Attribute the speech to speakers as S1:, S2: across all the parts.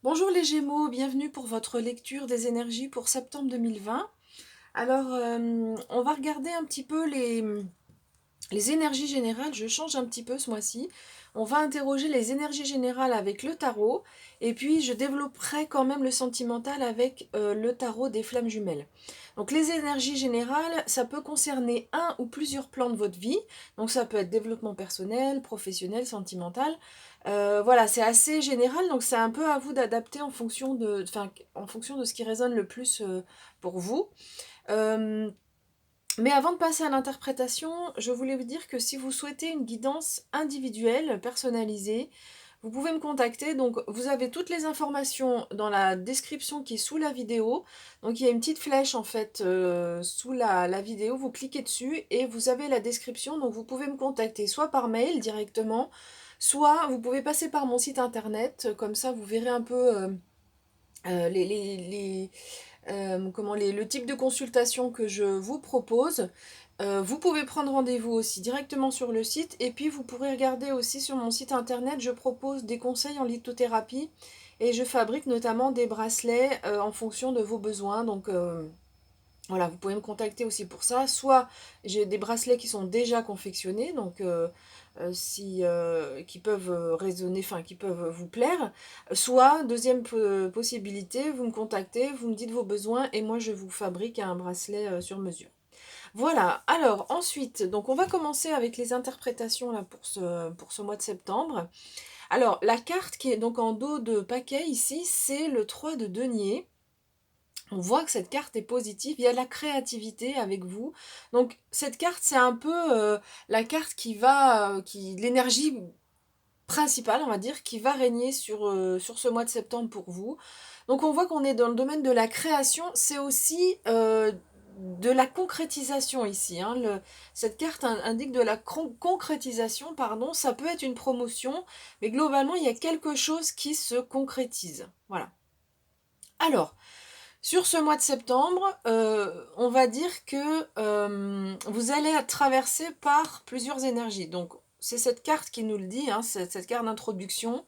S1: Bonjour les Gémeaux, bienvenue pour votre lecture des énergies pour septembre 2020. Alors, on va regarder un petit peu les énergies générales. Je change un petit peu ce mois-ci. On va interroger les énergies générales avec le tarot et puis je développerai quand même le sentimental avec le tarot des flammes jumelles. Donc les énergies générales, ça peut concerner un ou plusieurs plans de votre vie. Donc ça peut être développement personnel, professionnel, sentimental. Voilà, c'est assez général, donc c'est un peu à vous d'adapter en fonction de ce qui résonne le plus pour vous. Euh, mais avant de passer à l'interprétation, je voulais vous dire que si vous souhaitez une guidance individuelle, personnalisée, vous pouvez me contacter. Donc, vous avez toutes les informations dans la description qui est sous la vidéo. Donc, il y a une petite flèche en fait sous la vidéo. Vous cliquez dessus et vous avez la description. Donc, vous pouvez me contacter soit par mail directement, soit vous pouvez passer par mon site internet. Comme ça, vous verrez un peu le type de consultation que je vous propose. Vous pouvez prendre rendez-vous aussi directement sur le site et puis vous pourrez regarder aussi sur mon site internet, je propose des conseils en lithothérapie et je fabrique notamment des bracelets en fonction de vos besoins. Donc voilà, vous pouvez me contacter aussi pour ça. Soit j'ai des bracelets qui sont déjà confectionnés, donc qui peuvent résonner, enfin qui peuvent vous plaire. Soit, deuxième possibilité, vous me contactez, vous me dites vos besoins et moi je vous fabrique un bracelet sur mesure. Voilà, alors ensuite, donc on va commencer avec les interprétations là pour ce mois de septembre. Alors la carte qui est donc en dos de paquet ici, c'est le 3 de denier. On voit que cette carte est positive, il y a de la créativité avec vous. Donc cette carte, c'est un peu la carte l'énergie principale, on va dire, qui va régner sur ce mois de septembre pour vous. Donc on voit qu'on est dans le domaine de la création, c'est aussi de la concrétisation ici. Hein. Cette carte indique de la concrétisation, pardon, ça peut être une promotion, mais globalement, il y a quelque chose qui se concrétise. Voilà. Alors, sur ce mois de septembre, on va dire que vous allez être traversé par plusieurs énergies. Donc, c'est cette carte qui nous le dit, hein, cette carte d'introduction.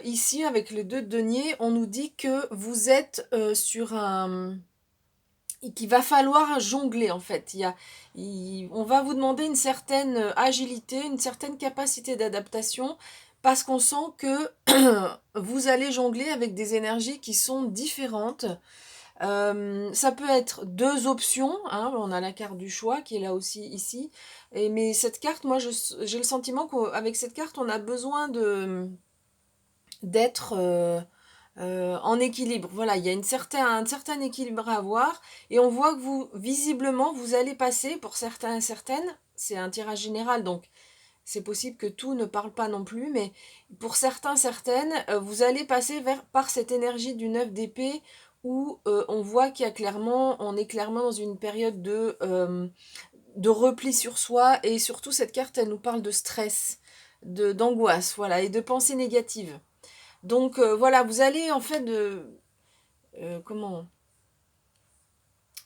S1: Ici, avec les deux deniers, on nous dit que vous êtes sur un... qu'il va falloir jongler en fait. On va vous demander une certaine agilité, une certaine capacité d'adaptation, parce qu'on sent que vous allez jongler avec des énergies qui sont différentes. Ça peut être deux options, hein, on a la carte du choix qui est là aussi ici. Mais cette carte, moi j'ai le sentiment qu'avec cette carte, on a besoin d'être en équilibre. Voilà, il y a un certain équilibre à avoir. Et on voit que vous, visiblement, vous allez passer, pour certains et certaines, c'est un tirage général, donc c'est possible que tout ne parle pas non plus, mais pour certains, certaines, vous allez passer par cette énergie du 9 d'épée où on voit on est clairement dans une période de repli sur soi, et surtout cette carte, elle nous parle de stress, d'angoisse, voilà, et de pensées négatives. Donc voilà, vous allez en fait comment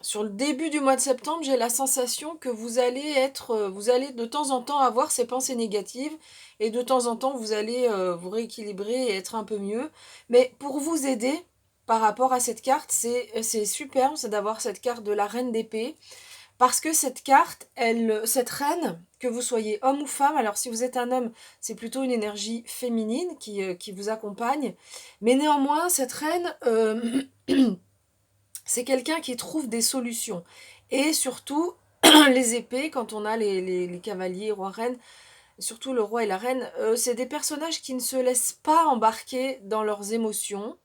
S1: sur le début du mois de septembre, j'ai la sensation que vous allez de temps en temps avoir ces pensées négatives et de temps en temps vous allez vous rééquilibrer et être un peu mieux. Mais pour vous aider par rapport à cette carte, c'est superbe, c'est d'avoir cette carte de la reine d'épée parce que cette carte, cette reine, que vous soyez homme ou femme, alors si vous êtes un homme, c'est plutôt une énergie féminine qui vous accompagne, mais néanmoins, cette reine, c'est quelqu'un qui trouve des solutions. Et surtout, les épées, quand on a les cavaliers, rois, reines, surtout le roi et la reine, c'est des personnages qui ne se laissent pas embarquer dans leurs émotions.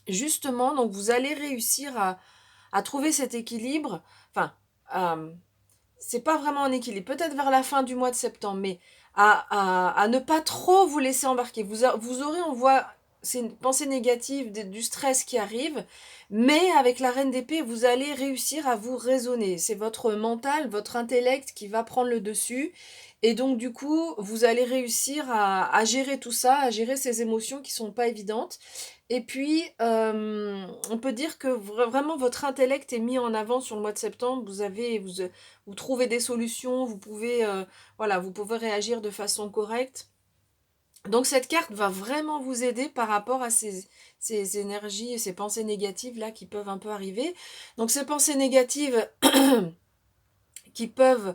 S1: Justement, donc vous allez réussir à trouver cet équilibre. Enfin, c'est pas vraiment un équilibre. Peut-être vers la fin du mois de septembre, mais à ne pas trop vous laisser embarquer. Vous aurez, on voit, c'est une pensée négative, du stress qui arrive, mais avec la reine d'épée, vous allez réussir à vous raisonner. C'est votre mental, votre intellect qui va prendre le dessus. Et donc, du coup, vous allez réussir à gérer tout ça, à gérer ces émotions qui sont pas évidentes. Et puis, on peut dire que vraiment votre intellect est mis en avant sur le mois de septembre. Vous trouvez des solutions, voilà, vous pouvez réagir de façon correcte. Donc cette carte va vraiment vous aider par rapport à ces énergies, ces pensées négatives là qui peuvent un peu arriver. Donc ces pensées négatives qui peuvent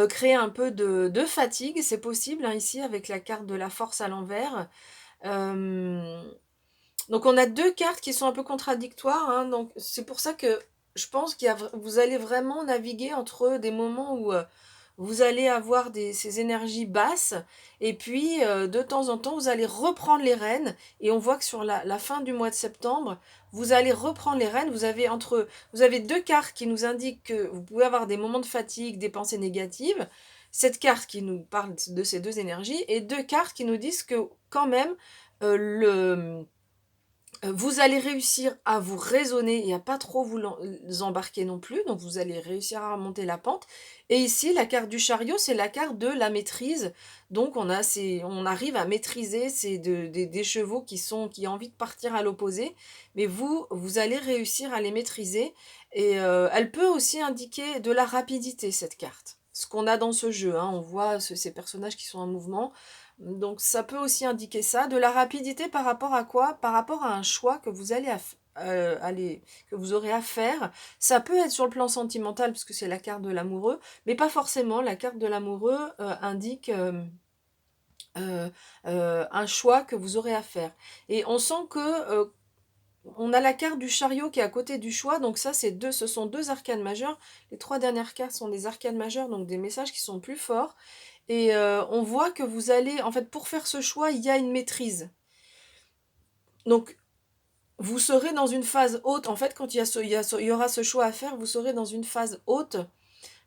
S1: créer un peu de fatigue, c'est possible hein, ici avec la carte de la force à l'envers. Euh, donc on a deux cartes qui sont un peu contradictoires, hein, donc c'est pour ça que je pense vous allez vraiment naviguer entre des moments où vous allez avoir ces énergies basses, et puis de temps en temps, vous allez reprendre les rênes, et on voit que sur la fin du mois de septembre, vous allez reprendre les rênes, vous avez deux cartes qui nous indiquent que vous pouvez avoir des moments de fatigue, des pensées négatives, cette carte qui nous parle de ces deux énergies, et deux cartes qui nous disent que quand même, vous allez réussir à vous raisonner et à pas trop vous embarquer non plus, donc vous allez réussir à remonter la pente. Et ici, la carte du chariot, c'est la carte de la maîtrise. Donc on arrive à maîtriser des chevaux qui ont envie de partir à l'opposé, mais vous allez réussir à les maîtriser. Et elle peut aussi indiquer de la rapidité, cette carte. Ce qu'on a dans ce jeu, hein. On voit ces personnages qui sont en mouvement. Donc ça peut aussi indiquer ça, de la rapidité par rapport à quoi? Par rapport à un choix que vous que vous aurez à faire. Ça peut être sur le plan sentimental, puisque c'est la carte de l'amoureux, mais pas forcément. La carte de l'amoureux indique un choix que vous aurez à faire. Et on sent que on a la carte du chariot qui est à côté du choix, donc ça ce sont deux arcanes majeures. Les trois dernières cartes sont des arcanes majeures, donc des messages qui sont plus forts. Et on voit que vous allez, en fait, pour faire ce choix, il y a une maîtrise. Donc, vous serez dans une phase haute. En fait, quand il y aura ce choix à faire, vous serez dans une phase haute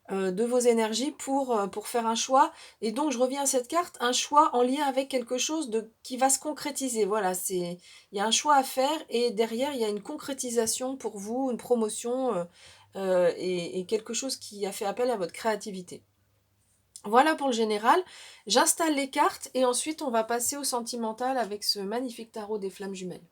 S1: de vos énergies pour faire un choix. Et donc, je reviens à cette carte, un choix en lien avec quelque chose qui va se concrétiser. Voilà, il y a un choix à faire et derrière, il y a une concrétisation pour vous, une promotion et quelque chose qui a fait appel à votre créativité. Voilà pour le général. J'installe les cartes et ensuite on va passer au sentimental avec ce magnifique tarot des flammes jumelles.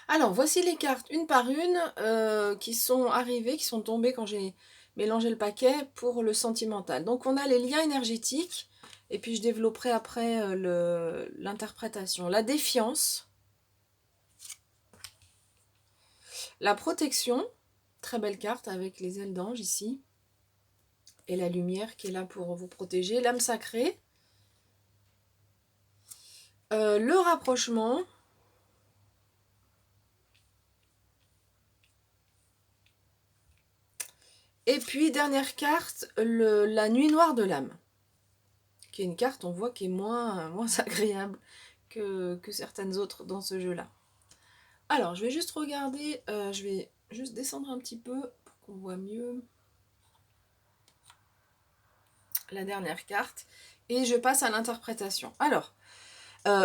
S1: Alors voici les cartes une par une qui sont arrivées, qui sont tombées quand j'ai mélangé le paquet pour le sentimental. Donc on a les liens énergétiques et puis je développerai après l'interprétation. La défiance, la protection, très belle carte avec les ailes d'ange ici et la lumière qui est là pour vous protéger. L'âme sacrée, le rapprochement. Et puis, dernière carte, la nuit noire de l'âme. Qui est une carte, on voit, qui est moins agréable que certaines autres dans ce jeu-là. Alors, je vais juste regarder, je vais juste descendre un petit peu pour qu'on voit mieux la dernière carte. Et je passe à l'interprétation. Alors,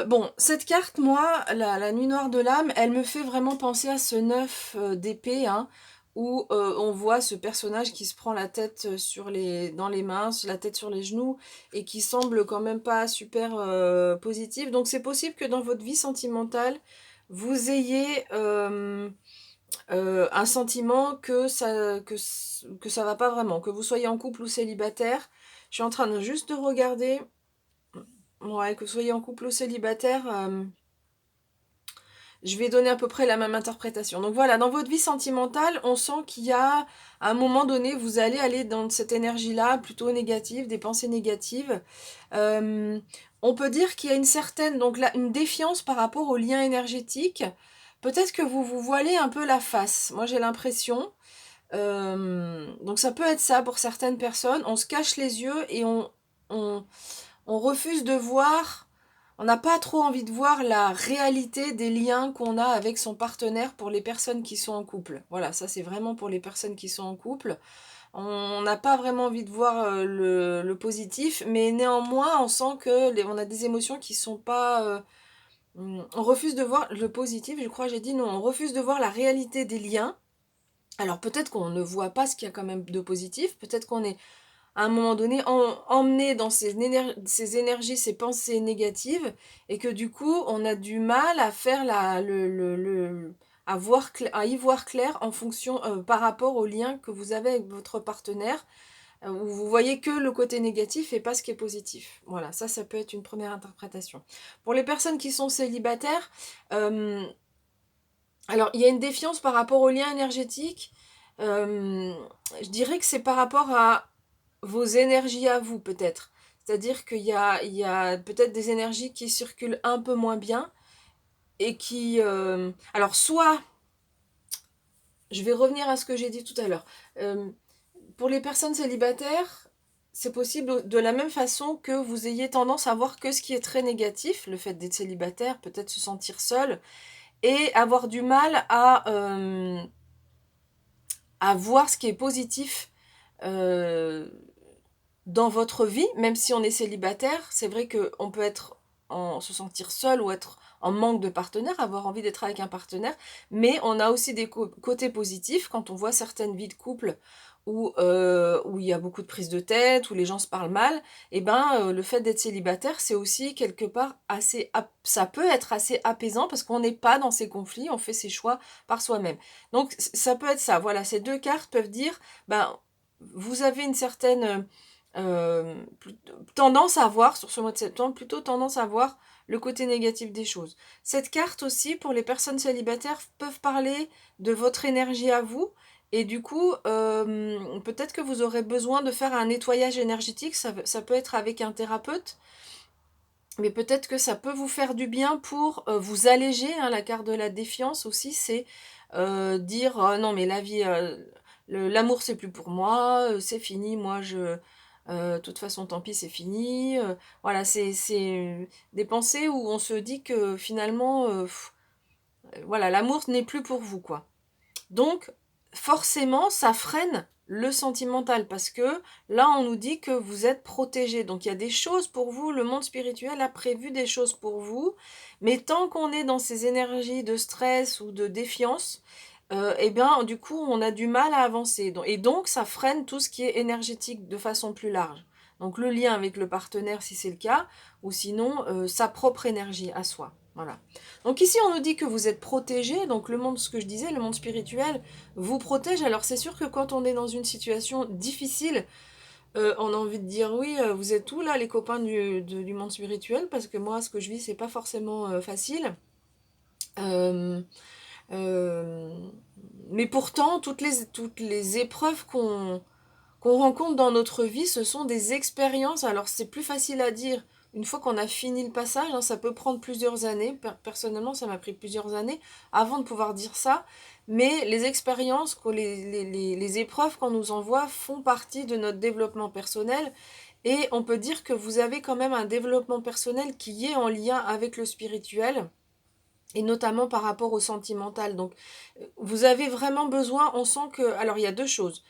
S1: bon, cette carte, moi, la nuit noire de l'âme, elle me fait vraiment penser à ce 9 d'épée, hein, où on voit ce personnage qui se prend la tête dans les mains, la tête sur les genoux, et qui semble quand même pas super positif. Donc c'est possible que dans votre vie sentimentale, vous ayez un sentiment que ça va pas vraiment, que vous soyez en couple ou célibataire. Je suis en train juste de regarder. Ouais, que vous soyez en couple ou célibataire, je vais donner à peu près la même interprétation. Donc voilà, dans votre vie sentimentale, on sent qu'il y a, à un moment donné, vous allez aller dans cette énergie-là, plutôt négative, des pensées négatives. Euh, on peut dire qu'il y a une certaine, donc là, une défiance par rapport aux liens énergétiques. Peut-être que vous vous voilez un peu la face. Moi, j'ai l'impression. Donc ça peut être ça pour certaines personnes. On se cache les yeux et on, on refuse de voir, on n'a pas trop envie de voir la réalité des liens qu'on a avec son partenaire pour les personnes qui sont en couple. Voilà, ça c'est vraiment pour les personnes qui sont en couple. On n'a pas vraiment envie de voir le positif, mais néanmoins on sent que on a des émotions qui sont pas... on refuse de voir le positif, je crois que j'ai dit non, on refuse de voir la réalité des liens. Alors peut-être qu'on ne voit pas ce qu'il y a quand même de positif, peut-être qu'on est à un moment donné emmené dans ces énergies, ces pensées négatives, et que du coup on a du mal à faire à y voir clair en fonction par rapport au lien que vous avez avec votre partenaire. où vous voyez que le côté négatif et pas ce qui est positif. Voilà, ça peut être une première interprétation. Pour les personnes qui sont célibataires, alors il y a une défiance par rapport au lien énergétique. Je dirais que c'est par rapport à vos énergies à vous, peut-être. C'est-à-dire qu'il y a peut-être des énergies qui circulent un peu moins bien et qui... alors, soit, je vais revenir à ce que j'ai dit tout à l'heure. Pour les personnes célibataires, c'est possible de la même façon que vous ayez tendance à voir que ce qui est très négatif, le fait d'être célibataire, peut-être se sentir seul, et avoir du mal à voir ce qui est positif euh, dans votre vie, même si on est célibataire. C'est vrai qu'on peut se sentir seul ou être en manque de partenaire, avoir envie d'être avec un partenaire, mais on a aussi des côtés positifs quand on voit certaines vies de couple où il y a beaucoup de prises de tête, où les gens se parlent mal. Et ben le fait d'être célibataire, c'est aussi quelque part ça peut être assez apaisant parce qu'on n'est pas dans ces conflits, on fait ses choix par soi-même. Donc ça peut être ça. Voilà, ces deux cartes peuvent dire, ben vous avez une certaine tendance à voir, sur ce mois de septembre, plutôt tendance à voir le côté négatif des choses. Cette carte aussi, pour les personnes célibataires, peuvent parler de votre énergie à vous. Et du coup, peut-être que vous aurez besoin de faire un nettoyage énergétique. Ça peut être avec un thérapeute. Mais peut-être que ça peut vous faire du bien pour vous alléger. Hein. La carte de la défiance aussi, c'est dire non mais la vie, l'amour c'est plus pour moi, c'est fini, moi de toute façon tant pis c'est fini. Voilà, c'est des pensées où on se dit que finalement, voilà, l'amour n'est plus pour vous quoi. Donc, forcément, ça freine le sentimental parce que là, on nous dit que vous êtes protégé. Donc, il y a des choses pour vous, le monde spirituel a prévu des choses pour vous, mais tant qu'on est dans ces énergies de stress ou de défiance, eh bien, du coup, on a du mal à avancer. Et donc, ça freine tout ce qui est énergétique de façon plus large. Donc, le lien avec le partenaire, si c'est le cas, ou sinon, sa propre énergie à soi. Voilà. Donc ici, on nous dit que vous êtes protégé. Donc le monde, ce que je disais, le monde spirituel vous protège. Alors c'est sûr que quand on est dans une situation difficile, on a envie de dire oui, vous êtes où là, les copains du monde spirituel? Parce que moi, ce que je vis, c'est pas forcément facile. Euh, euh, mais pourtant, toutes les épreuves qu'on rencontre dans notre vie, ce sont des expériences. Alors c'est plus facile à dire une fois qu'on a fini le passage, hein, ça peut prendre plusieurs années. Personnellement, ça m'a pris plusieurs années avant de pouvoir dire ça. Mais les expériences, les épreuves qu'on nous envoie font partie de notre développement personnel. Et on peut dire que vous avez quand même un développement personnel qui est en lien avec le spirituel. Et notamment par rapport au sentimental. Donc, vous avez vraiment besoin, on sent que... Alors, il y a deux choses.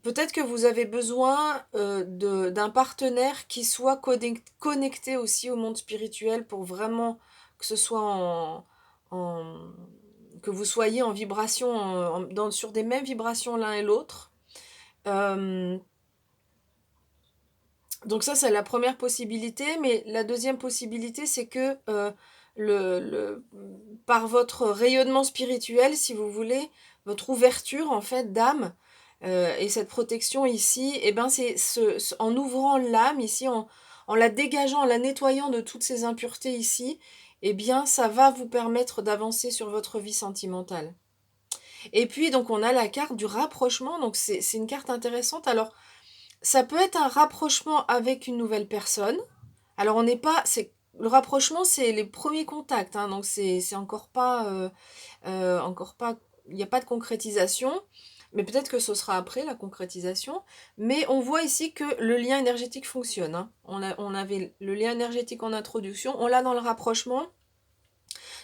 S1: Peut-être que vous avez besoin d'un partenaire qui soit connecté aussi au monde spirituel pour vraiment que ce soit en- que vous soyez en vibration, sur des mêmes vibrations l'un et l'autre. Euh, donc ça, c'est la première possibilité, mais la deuxième possibilité, c'est que par votre rayonnement spirituel, si vous voulez, votre ouverture en fait d'âme, et cette protection ici, et ben c'est en ouvrant l'âme ici, en la dégageant, en la nettoyant de toutes ces impuretés ici, et bien ça va vous permettre d'avancer sur votre vie sentimentale. Et puis donc on a la carte du rapprochement, donc c'est une carte intéressante. Alors ça peut être un rapprochement avec une nouvelle personne. Alors on n'est pas, c'est le rapprochement, c'est les premiers contacts, hein, donc c'est encore pas, il n'y a pas de concrétisation, mais peut-être que ce sera après la concrétisation. Mais on voit ici que le lien énergétique fonctionne. Hein. On avait le lien énergétique en introduction, on l'a dans le rapprochement.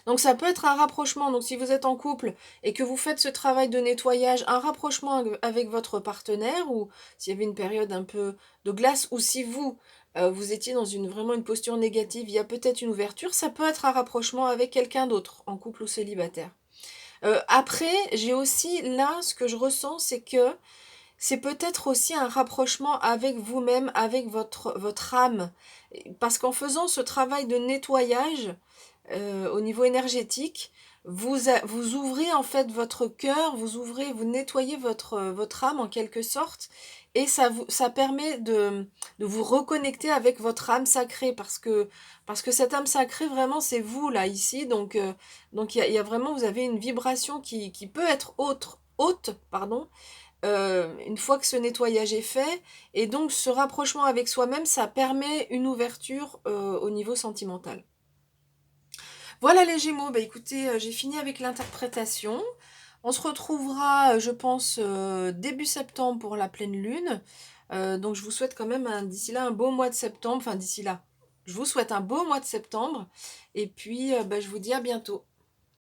S1: Donc ça peut être un rapprochement. Donc si vous êtes en couple et que vous faites ce travail de nettoyage, un rapprochement avec votre partenaire, ou s'il y avait une période un peu de glace, ou si vous étiez dans vraiment une posture négative, il y a peut-être une ouverture, ça peut être un rapprochement avec quelqu'un d'autre, en couple ou célibataire. Après, j'ai aussi là, ce que je ressens, c'est que c'est peut-être aussi un rapprochement avec vous-même, avec votre âme. Parce qu'en faisant ce travail de nettoyage, au niveau énergétique. Vous ouvrez en fait votre cœur, vous nettoyez votre âme en quelque sorte, et ça permet de vous reconnecter avec votre âme sacrée, parce que cette âme sacrée, vraiment, c'est vous, là, ici, donc il y a vraiment, vous avez une vibration qui peut être haute, pardon, une fois que ce nettoyage est fait, et donc ce rapprochement avec soi-même, ça permet une ouverture au niveau sentimental. Voilà les Gémeaux, bah écoutez, j'ai fini avec l'interprétation. On se retrouvera, je pense, début septembre pour la pleine lune. Donc je vous souhaite quand même d'ici là un beau mois de septembre, enfin d'ici là. Je vous souhaite un beau mois de septembre et puis bah, je vous dis à bientôt.